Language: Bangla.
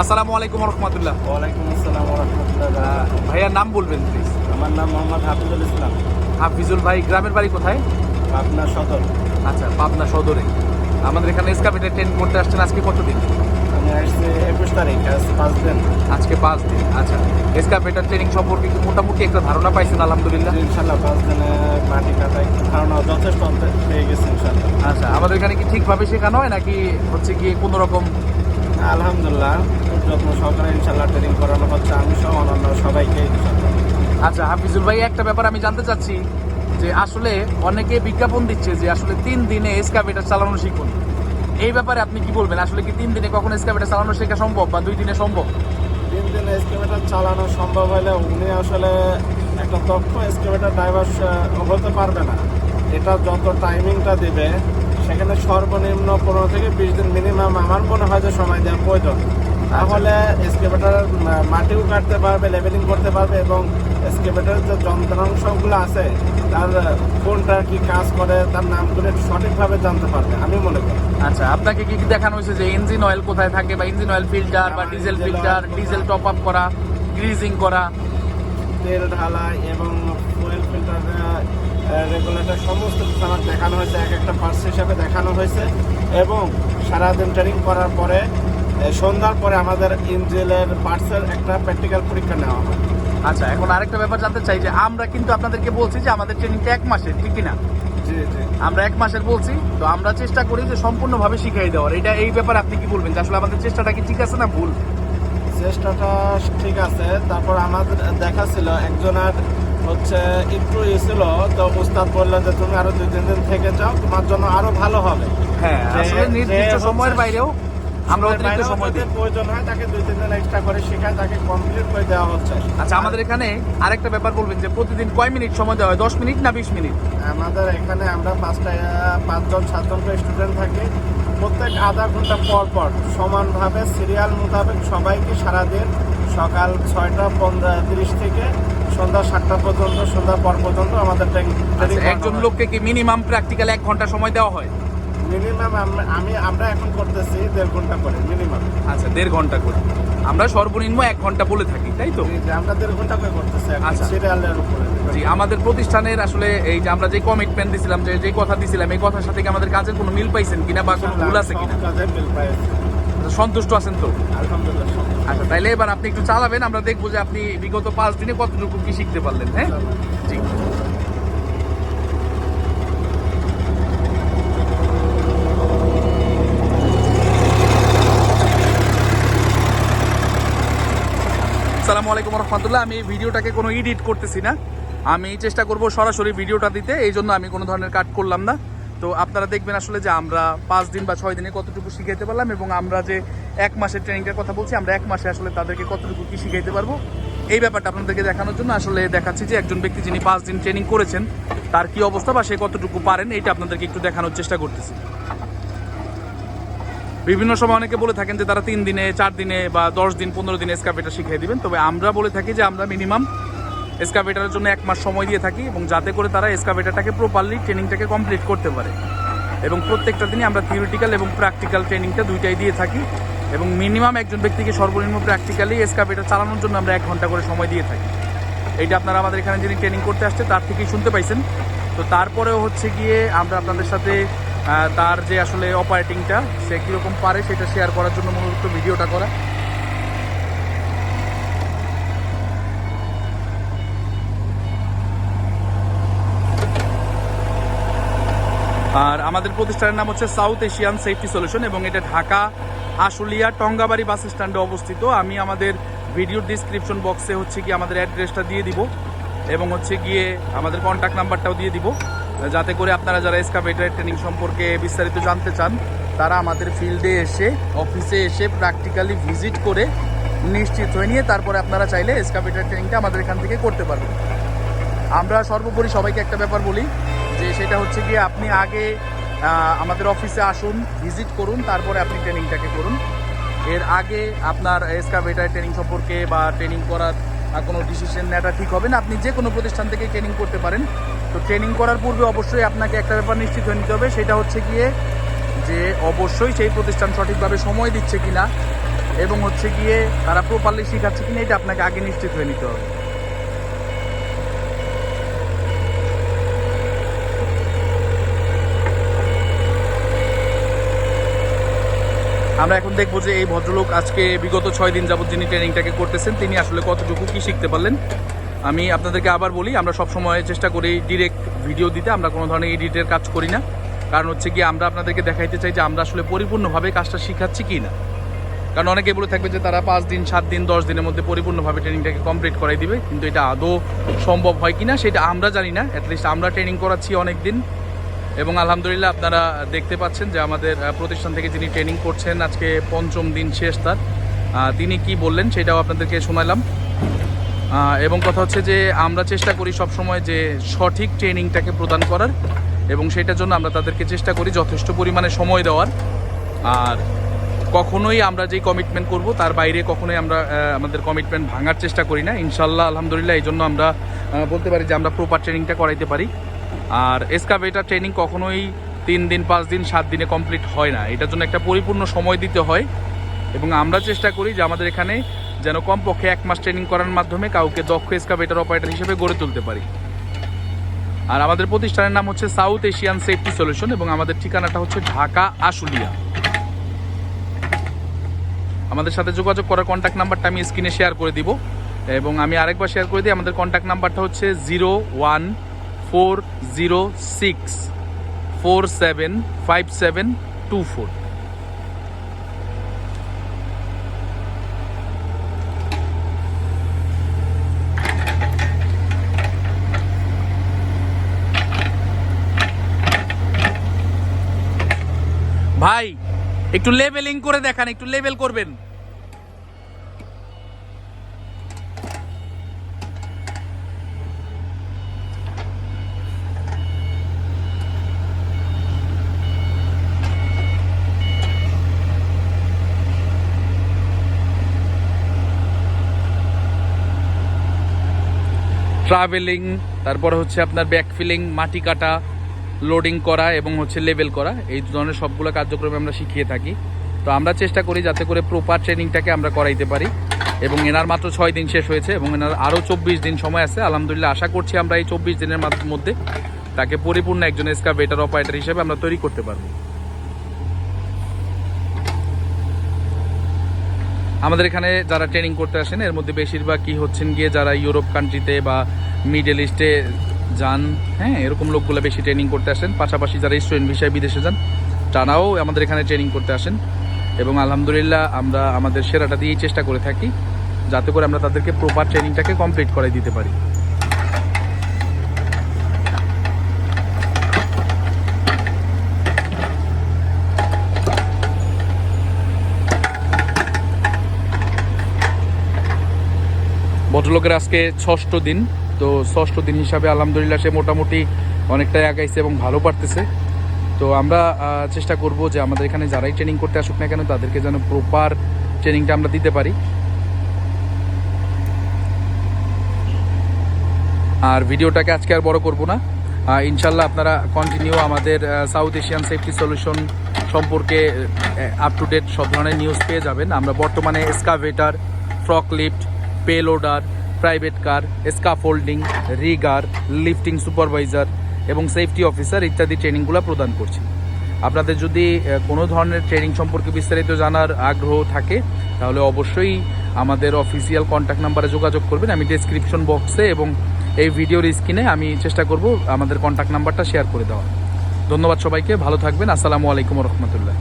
আসসালামু আলাইকুম রহমতুল্লাহ। ওয়ালাইকুম আসসালাম রহমতুল্লাহ। ভাইয়ার নাম বলবেন প্লিজ। আমার নাম মোহাম্মদ হাফিজুল ইসলাম। হাফিজুল ভাই, গ্রামের বাড়ি কোথায়? পাবনা সদর। আচ্ছা, পাবনা সদরে। আমাদের এখানে এসকাভেটর ট্রেন করতে আসছেন আজকে কতদিন? আমি আসছি 21 তারিখ, আজ 5 দিন। আজকে 5 দিন। আচ্ছা, এসকাভেটর ট্রেনিং সম্পর্কে কি মোটামুটি একটা ধারণা পাইছেন? আলহামদুলিল্লাহ ইনশাল্লাহ 5 দিনে মাটি কাটা একটু ধারণা যথেষ্ট পেয়ে গেছে ইনশাল্লাহ। আচ্ছা, আমাদের এখানে কি ঠিকভাবে শেখানো হয় নাকি হচ্ছে কি কোনো রকম? আলহামদুলিল্লাহ খুব যত্ন সহকারে ইনশাল্লাহ ট্রেনিং করানো হচ্ছে, আমি সহ অন্যান্য সবাইকে ইনশাল্লাহ। আচ্ছা হাফিজুল ভাই, একটা ব্যাপার আমি জানতে চাচ্ছি যে আসলে অনেকে বিজ্ঞাপন দিচ্ছে যে আসলে 3 দিনে এসকাভেটর চালানো শিখুন। এই ব্যাপারে আপনি কি বলবেন? আসলে কি 3 দিনে কখনো এসকাভেটর চালানো শেখা সম্ভব বা 2 দিনে সম্ভব? 3 দিনে এসকেভেটার চালানো সম্ভব হলে উনি আসলে একটা দক্ষ এসকেভেটার ড্রাইভার হতে পারবে না। এটা যত টাইমিংটা দিবে সেখানে সর্বনিম্ন 15 থেকে 20 দিন মিনিমাম আমার মনে হয় যে সময় দেওয়া প্রয়োজন। তাহলে এসকেভেটার মাটিও কাটতে পারবে, লেভেলিং করতে পারবে এবং এসকেভেটারের যে যন্ত্রাংশগুলো আছে তার কোনটা কি কাজ করে তার নামগুলো সঠিকভাবে জানতে পারবে আমি মনে করি। আচ্ছা, আপনাকে কি কি দেখানো হয়েছে যে ইঞ্জিন অয়েল কোথায় থাকে বা ইঞ্জিন অয়েল ফিল্টার বা diesel filter, diesel top up করা, গ্রিজিং করা, তেল ঢালা এবং ফুয়েল ফিল্টার রেগুলেটর সমস্ত কিছু আমার দেখানো হয়েছে, এক একটা পার্টস হিসাবে দেখানো হয়েছে এবং সারাদিন ট্রেনিং করার পরে সন্ধ্যার পরে আমাদের ইঞ্জিনের পার্টসের একটা প্র্যাকটিক্যাল পরীক্ষা নেওয়া হয়। আচ্ছা, এখন আরেকটা ব্যাপার জানতে চাই যে আমরা কিন্তু আপনাদেরকে বলছি যে আমাদের ট্রেনিংটা 1 মাসের, ঠিক কিনা? জি জি, আমরা 1 মাসের বলছি, তো আমরা চেষ্টা করি যে সম্পূর্ণভাবে শিখিয়ে দেওয়ার। এই ব্যাপারে আপনি কি বলবেন যে আসলে আমাদের চেষ্টাটা কি ঠিক আছে না ভুল? চেষ্টাটা ঠিক আছে। তারপর আমাদের দেখা ছিল একজনের হচ্ছে একটু ছিল, তো উস্তাদ বললো যে তুমি আরো 2-3 দিন থেকে যাও, তোমার জন্য আরো ভালো হবে। হ্যাঁ, আসলে নির্দিষ্ট সময়ের বাইরেও আমরা অতিরিক্ত সময় দিই। প্রয়োজন হয় তাকে 2-3 দিন এক্সট্রা করে শেখায়, তাকে কমপ্লিট করে দেওয়া হচ্ছে। আচ্ছা, আমাদের এখানে আরেকটা ব্যাপার বলবেন যে প্রতিদিন কয় মিনিট সময় দেওয়া হয়? 10 মিনিট না 20 মিনিট? আমাদের এখানে আমরা 5জন-7জন করে স্টুডেন্ট থাকি। প্রত্যেক আধা ঘন্টা পর পর সমানভাবে সিরিয়াল মোতাবেক সবাইকে সারাদিন সকাল 6:30 থেকে সন্ধ্যা 7টা পর্যন্ত, সন্ধ্যার পর পর্যন্ত আমাদের ট্রেনিং। একজন লোককে কি মিনিমাম প্র্যাকটিক্যাল 1 ঘন্টা সময় দেওয়া হয়? মিনিমাম আমরা এখন করতেছি 1.5 ঘন্টা করে মিনিমাম। আচ্ছা, 1.5 ঘন্টা করে। আমরা সর্বনিম্ন 1 ঘন্টা বলে থাকি, তাই তো? আমরা 1.5 ঘন্টা করে করতেছি আচ্ছা, সিরিয়ালের উপরে। জি, আমাদের প্রতিষ্ঠানের আসলে এই যে আমরা যে কমিটমেন্ট দিছিলাম, যে কথা দিছিলাম, এই কথার সাথে কি আমাদের কাজের কোনো মিল পাইছেন কিনা বা কোনো ভুল আছে কিনা? সন্তুষ্ট আছেন তো? আলহামদুলিল্লাহ। আচ্ছা, তাইলে এবার আপনি একটু চালাবেন, আমরা দেখবো যে আপনি বিগত 5 দিনে কতটুকু কি শিখতে পারলেন। হ্যাঁ, জি। আসসালামু আলাইকুম রহমতুল্লাহ। আমি এই ভিডিওটাকে কোনো এডিট করতেছি না, আমি চেষ্টা করব সরাসরি ভিডিওটা দিতে, এই জন্য আমি কোনো ধরনের কাট করলাম না। তো আপনারা দেখবেন আসলে যে আমরা 5 দিন বা 6 দিনে কতটুকু শিখাইতে পারলাম এবং আমরা যে 1 মাসের ট্রেনিংটার কথা বলছি, আমরা 1 মাসে আসলে তাদেরকে কতটুকু কি শিখাইতে পারবো এই ব্যাপারটা আপনাদেরকে দেখানোর জন্য আসলে দেখাচ্ছি যে একজন ব্যক্তি যিনি 5 দিন ট্রেনিং করেছেন তার কি অবস্থা বা সে কতটুকু পারেন, এইটা আপনাদেরকে একটু দেখানোর চেষ্টা করতেছি। বিভিন্ন সময় অনেকে বলে থাকেন যে তারা 3 দিনে, 4 দিনে বা 10 দিন, 15 দিনে এসকাভেটর শিখিয়ে দিবেন, তবে আমরা বলে থাকি যে আমরা মিনিমাম এসকাভেটরের জন্য 1 মাস সময় দিয়ে থাকি এবং যাতে করে তারা এসকাভেটরটাকে প্রপারলি ট্রেনিংটাকে কমপ্লিট করতে পারে। এবং প্রত্যেকটা দিনই আমরা থিওরিটিক্যাল এবং প্র্যাকটিক্যাল ট্রেনিংটা দুইটাই দিয়ে থাকি এবং মিনিমাম একজন ব্যক্তিকে সর্বনিম্ন প্র্যাকটিক্যালি এসকাভেটর চালানোর জন্য আমরা 1 ঘন্টা করে সময় দিয়ে থাকি। এইটা আপনারা আমাদের এখানে যিনি ট্রেনিং করতে আসছে তার থেকেই শুনতে পাইছেন। তো তারপরেও হচ্ছে গিয়ে আমরা আপনাদের সাথে তার যে আসলে অপারেটিংটা সে কীরকম পারে সেটা শেয়ার করার জন্য মূলত ভিডিওটা করা। আর আমাদের প্রতিষ্ঠানের নাম হচ্ছে সাউথ এশিয়ান সেফটি সলিউশন এবং এটা ঢাকা আশুলিয়া টঙ্গাবাড়ি বাস স্ট্যান্ডে অবস্থিত। আমি আমাদের ভিডিওর ডিসক্রিপশন বক্সে হচ্ছে গিয়ে আমাদের অ্যাড্রেসটা দিয়ে দিব এবং হচ্ছে গিয়ে আমাদের কন্ট্যাক্ট নাম্বারটাও দিয়ে দিব, যাতে করে আপনারা যারা এসকাভেটর ট্রেনিং সম্পর্কে বিস্তারিত জানতে চান তারা আমাদের ফিল্ডে এসে, অফিসে এসে প্র্যাকটিক্যালি ভিজিট করে নিশ্চিত হয়ে নিয়ে তারপরে আপনারা চাইলে এসকাভেটর ট্রেনিংটা আমাদের এখান থেকে করতে পারবেন। আমরা সর্বোপরি সবাইকে একটা ব্যাপার বলি যে সেটা হচ্ছে গিয়ে আপনি আগে আমাদের অফিসে আসুন, ভিজিট করুন, তারপরে আপনি ট্রেনিংটাকে করুন। এর আগে আপনার এসকাভেটর ট্রেনিং সম্পর্কে বা ট্রেনিং করার কোনো ডিসিশন নেওয়াটা ঠিক হবে না। আপনি যে কোনো প্রতিষ্ঠান থেকে ট্রেনিং করতে পারেন। তো ট্রেনিং করার পূর্বে অবশ্যই আপনাকে একটা ব্যাপার নিশ্চিত হয়ে নিতে হবে, সেটা হচ্ছে গিয়ে যে অবশ্যই সেই প্রতিষ্ঠান সঠিকভাবে সময় দিচ্ছে কিনা এবং হচ্ছে গিয়ে তারা প্রপারলি শেখাচ্ছে কিনা এটা আপনাকে আগে নিশ্চিত হয়ে নিতে হবে। আমরা এখন দেখবো যে এই ভদ্রলোক আজকে বিগত 6 দিন যাবত যিনি ট্রেনিংটাকে করতেছেন তিনি আসলে কতটুকু কি শিখতে পারলেন। আমি আপনাদেরকে আবার বলি, আমরা সবসময় চেষ্টা করি ডিরেক্ট ভিডিও দিতে, আমরা কোনো ধরনের এডিটের কাজ করি না। কারণ হচ্ছে কি আমরা আপনাদেরকে দেখাইতে চাই যে আমরা আসলে পরিপূর্ণভাবে কাজটা শিখাচ্ছি কি না। কারণ অনেকে বলে থাকবে যে তারা 5 দিন 7 দিন 10 দিনের মধ্যে পরিপূর্ণভাবে ট্রেনিংটাকে কমপ্লিট করাই দিবে, কিন্তু এটা আদৌ সম্ভব হয় কি না সেটা আমরা জানি না। অ্যাটলিস্ট আমরা ট্রেনিং করাচ্ছি অনেক দিন, এবং আলহামদুলিল্লাহ আপনারা দেখতে পাচ্ছেন যে আমাদের প্রতিষ্ঠান থেকে যিনি ট্রেনিং করছেন আজকে 5ম দিন শেষ তার, তিনি কি বললেন সেটাও আপনাদেরকে শোনালাম। এবং কথা হচ্ছে যে আমরা চেষ্টা করি সবসময় যে সঠিক ট্রেনিংটাকে প্রদান করার, এবং সেটার জন্য আমরা তাদেরকে চেষ্টা করি যথেষ্ট পরিমাণে সময় দেওয়ার। আর কখনোই আমরা যেই কমিটমেন্ট করব তার বাইরে কখনোই আমরা আমাদের কমিটমেন্ট ভাঙার চেষ্টা করি না ইনশাল্লাহ। আলহামদুলিল্লাহ এই জন্য আমরা বলতে পারি যে আমরা প্রপার ট্রেনিংটা করাইতে পারি। আর এসকাভেটার ট্রেনিং কখনোই 3 দিন 5 দিন 7 দিনে কমপ্লিট হয় না, এটার জন্য একটা পরিপূর্ণ সময় দিতে হয়। এবং আমরা চেষ্টা করি যে আমাদের এখানে যেন কমপক্ষে 1 মাস ট্রেনিং করার মাধ্যমে কাউকে দক্ষ এসকাভেটার অপারেটর হিসেবে গড়ে তুলতে পারি। আর আমাদের প্রতিষ্ঠানের নাম হচ্ছে সাউথ এশিয়ান সেফটি সলিউশন, এবং আমাদের ঠিকানাটা হচ্ছে ঢাকা আশুলিয়া। আমাদের সাথে যোগাযোগ করার কন্ট্যাক্ট নাম্বারটা আমি স্ক্রিনে শেয়ার করে দিব, এবং আমি আরেকবার শেয়ার করে দিই। আমাদের কন্ট্যাক্ট নাম্বারটা হচ্ছে 01406475724। ভাই একটু লেভেলিং করে দেখান, একটু লেভেল করবেন। ট্রাভেলিং, তারপরে হচ্ছে আপনার ব্যাকফিলিং, মাটি কাটা, লোডিং করা এবং হচ্ছে লেভেল করা, এই ধরনের সবগুলো কার্যক্রমে আমরা শিখিয়ে থাকি। তো আমরা চেষ্টা করি যাতে করে প্রপার ট্রেনিংটাকে আমরা করাইতে পারি। এবং এনার মাত্র 6 দিন শেষ হয়েছে এবং এনার আরও 24 দিন সময় আছে। আলহামদুলিল্লাহ আশা করছি আমরা এই 24 দিনের মধ্যে তাকে পরিপূর্ণ একজন এসকাভেটার অপারেটর হিসেবে আমরা তৈরি করতে পারবো। আমাদের এখানে যারা ট্রেনিং করতে আসেন এর মধ্যে বেশিরভাগ কি হচ্ছেন গিয়ে যারা ইউরোপ কান্ট্রিতে বা মিডল ইস্টে যান, হ্যাঁ, এরকম লোকগুলো বেশি ট্রেনিং করতে আসেন। পাশাপাশি যারা স্টুডেন্ট ভিসায় বিদেশে যান তারাও আমাদের এখানে ট্রেনিং করতে আসেন, এবং আলহামদুলিল্লাহ আমরা আমাদের সেরাটা দিয়েই চেষ্টা করে থাকি যাতে করে আমরা তাদেরকে প্রপার ট্রেনিংটাকে কমপ্লিট করে দিতে পারি। ভদ্রলোকের আজকে 6ষ্ঠ দিন, তো 6ষ্ঠ দিন হিসাবে আলহামদুলিল্লাহ সে মোটামুটি অনেকটাই আগাইছে এবং ভালো পারতেছে। তো আমরা চেষ্টা করব যে আমাদের এখানে যারাই ট্রেনিং করতে আসুক না কেন তাদেরকে যেন প্রপার ট্রেনিংটা আমরা দিতে পারি। আর ভিডিওটাকে আজকে আর বড় করব না, ইনশাল্লাহ আপনারা কন্টিনিউ আমাদের সাউথ এশিয়ান সেফটি সলিউশন সম্পর্কে আপ টু ডেট সব ধরনের নিউজ পেয়ে যাবেন। আমরা বর্তমানে excavator, forklift, payloader, private car, scaffolding, rigger, lifting supervisor এবং সেফটি অফিসার ইত্যাদি ট্রেনিংগুলো প্রদান করছি। আপনাদের যদি কোনো ধরনের ট্রেনিং সম্পর্কে বিস্তারিত জানার আগ্রহ থাকে তাহলে অবশ্যই আমাদের অফিসিয়াল কন্ট্যাক্ট নাম্বারে যোগাযোগ করবেন। আমি ডেসক্রিপশন বক্সে এবং এই ভিডিওর স্ক্রিনে আমি চেষ্টা করব আমাদের কন্ট্যাক্ট নাম্বারটা শেয়ার করে দেওয়া। ধন্যবাদ সবাইকে, ভালো থাকবেন। আসসালামু আলাইকুম রহমতুল্লাহ।